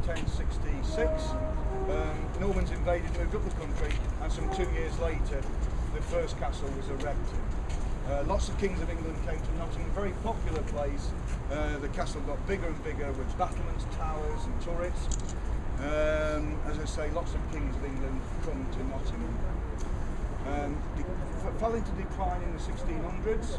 1066. Normans invaded, moved up the country, and some 2 years later the first castle was erected. Lots of kings of England came to Nottingham, very popular place. The castle got bigger and bigger with battlements, towers and turrets. As I say, lots of kings of England come to Nottingham. It fell into decline in the 1600s,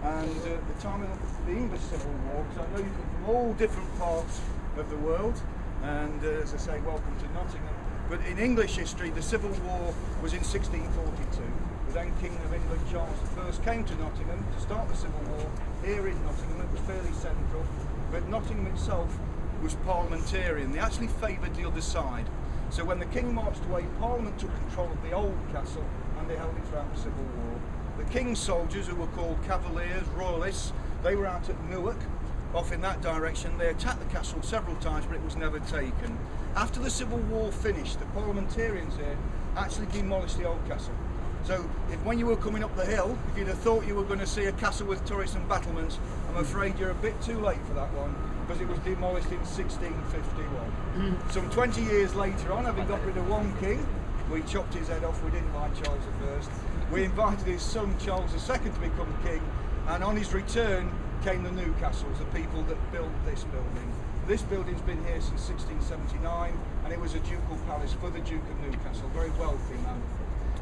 and at the time of the English Civil War, because I know you come from all different parts of the world, and as I say, welcome to Nottingham. But in English history, the Civil War was in 1642. The then King of England, Charles I, came to Nottingham to start the Civil War here in Nottingham. It was fairly central, but Nottingham itself was parliamentarian. They actually favoured the other side. So when the King marched away, Parliament took control of the old castle and they held it throughout the Civil War. The King's soldiers, who were called Cavaliers, Royalists, they were out at Newark, off in that direction. They attacked the castle several times, but it was never taken. After the Civil War finished, the parliamentarians here actually demolished the old castle. So when you were coming up the hill, if you'd have thought you were going to see a castle with turrets and battlements, I'm afraid you're a bit too late for that one, because it was demolished in 1651. Some 20 years later on, having got rid of one king, we chopped his head off. We didn't like Charles I. We invited his son Charles II to become king, and on his return came the Newcastles, the people that built this building. This building's been here since 1679, and it was a ducal palace for the Duke of Newcastle, a very wealthy man.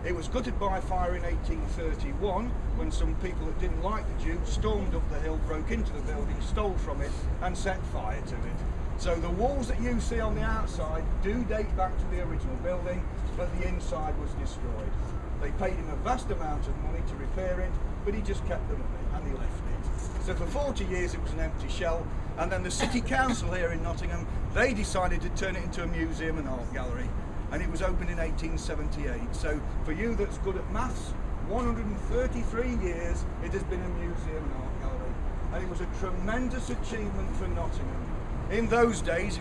It was gutted by fire in 1831 when some people that didn't like the Duke stormed up the hill, broke into the building, stole from it and set fire to it. So the walls that you see on the outside do date back to the original building, but the inside was destroyed. They paid him a vast amount of money to repair it, but he just kept the money and he left it. So for 40 years it was an empty shell, and then the City Council here in Nottingham, they decided to turn it into a museum and art gallery. And it was opened in 1878. So for you that's good at maths, 133 years it has been a museum and art gallery, and it was a tremendous achievement for Nottingham. In those days,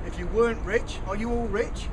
if you weren't rich, are you all rich?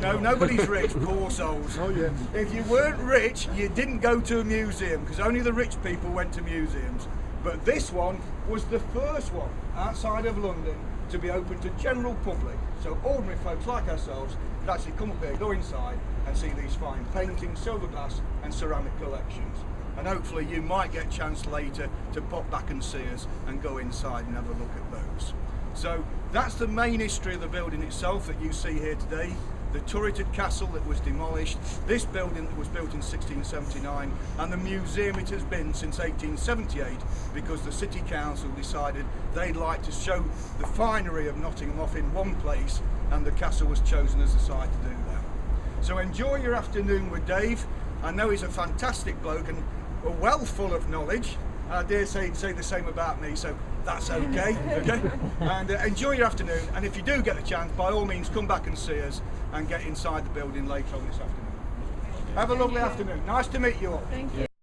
No, nobody's rich, poor souls. Oh yeah. If you weren't rich, you didn't go to a museum, because only the rich people went to museums. But this one was the first one outside of London to be open to general public. So ordinary folks like ourselves could actually come up here, go inside and see these fine paintings, silver glass and ceramic collections. And hopefully you might get a chance later to pop back and see us and go inside and have a look at those. So that's the main history of the building itself that you see here today. The turreted castle that was demolished, this building that was built in 1679, and the museum it has been since 1878, because the City Council decided they'd like to show the finery of Nottingham off in one place, and the castle was chosen as the site to do that. So enjoy your afternoon with Dave. I know he's a fantastic bloke and well full of knowledge. I dare say he'd say the same about me, so that's okay. Okay? And enjoy your afternoon, and if you do get the chance, by all means come back and see us and get inside the building later on this afternoon. Have a lovely afternoon. Nice to meet you all. Thank you.